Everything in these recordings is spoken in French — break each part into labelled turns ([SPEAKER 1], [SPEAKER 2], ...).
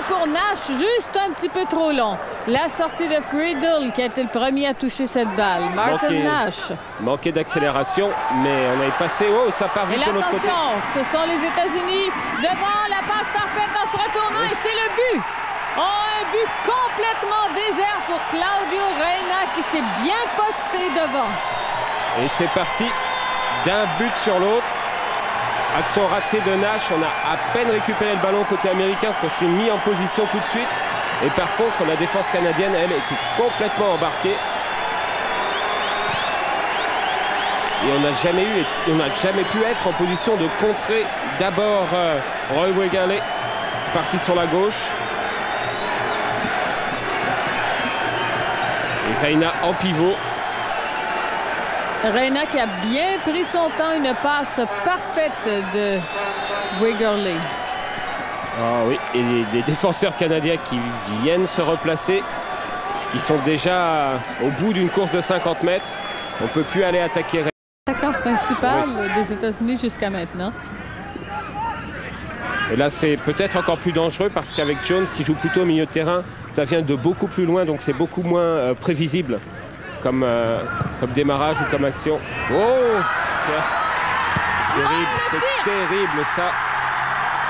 [SPEAKER 1] pour Nash, juste un petit peu trop long. La sortie de Friedel qui a été le premier à toucher cette balle. Martin Nash.
[SPEAKER 2] Manqué d'accélération, mais on avait passé. Oh, ça part vite de l'autre côté.
[SPEAKER 1] Attention, ce sont les États-Unis devant la passe parfaite en se retournant et c'est le but. Oh, un but complètement désert pour Claudio Reyna qui s'est bien posté devant.
[SPEAKER 2] Et c'est parti d'un but sur l'autre. Action ratée de Nash. On a à peine récupéré le ballon côté américain qu'on s'est mis en position tout de suite. Et par contre, la défense canadienne, elle, était complètement embarquée. Et on n'a jamais pu être en position de contrer d'abord Roy Wegerle, parti sur la gauche. Et Reyna en pivot.
[SPEAKER 1] Reyna qui a bien pris son temps, une passe parfaite de Wegerle.
[SPEAKER 2] Ah oui, et des défenseurs canadiens qui viennent se replacer, qui sont déjà au bout d'une course de 50 mètres. On ne peut plus aller attaquer Reyna.
[SPEAKER 1] L'attaquant principal des États-Unis jusqu'à maintenant.
[SPEAKER 2] Et là, c'est peut-être encore plus dangereux parce qu'avec Jones qui joue plutôt au milieu de terrain, ça vient de beaucoup plus loin, donc c'est beaucoup moins prévisible comme démarrage ou comme action. Oh, terrible, c'est terrible ça.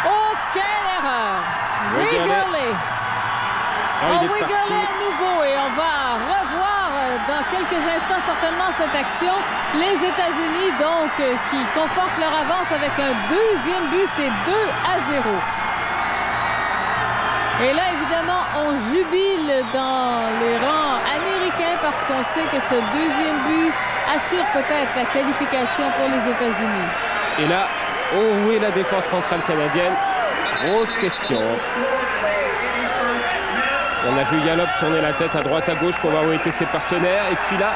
[SPEAKER 1] Oh, quelle erreur! Wegerle. Wegerle à nouveau et on va revoir dans quelques instants certainement cette action. Les États-Unis donc qui confortent leur avance avec un deuxième but, c'est 2-0. Et là, évidemment, on jubile dans les rangs américains parce qu'on sait que ce deuxième but assure peut-être la qualification pour les États-Unis.
[SPEAKER 2] Et là, où est la défense centrale canadienne? Grosse question. On a vu Yalop tourner la tête à droite à gauche pour voir où étaient ses partenaires. Et puis là,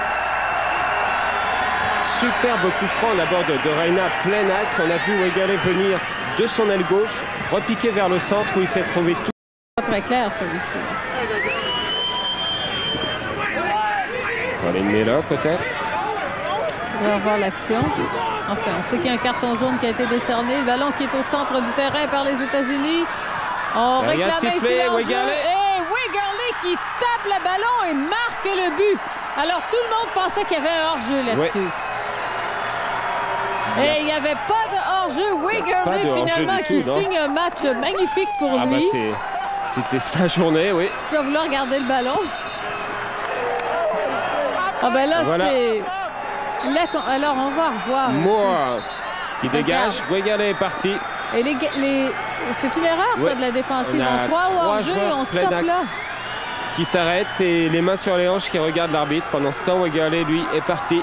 [SPEAKER 2] superbe coup franc d'abord de Reyna, plein axe. On a vu Wegerle venir de son aile gauche, repiquer vers le centre où il s'est retrouvé tout.
[SPEAKER 1] Pas très clair celui-ci.
[SPEAKER 2] On va aller le là peut-être.
[SPEAKER 1] On va revoir l'action. Enfin, on sait qu'il y a un carton jaune qui a été décerné. Le ballon qui est au centre du terrain par les États-Unis. On réclame ici l'enjeu. Et Wegerle qui tape le ballon et marque le but. Alors tout le monde pensait qu'il y avait un hors-jeu là-dessus.
[SPEAKER 2] Oui.
[SPEAKER 1] Et il n'y avait pas de hors-jeu. Wegerle finalement qui signe un match magnifique pour lui.
[SPEAKER 2] C'était sa journée, oui.
[SPEAKER 1] Est-ce qu'il va vouloir garder le ballon? Ah ben là, voilà. C'est... Alors, on va revoir.
[SPEAKER 2] Moore qui dégage. Wegerle est parti.
[SPEAKER 1] Et c'est une erreur, ça, de la défensive. On croit au hors-jeu et on stoppe là.
[SPEAKER 2] Qui s'arrête et les mains sur les hanches qui regardent l'arbitre. Pendant ce temps, Wegerle, lui, est parti.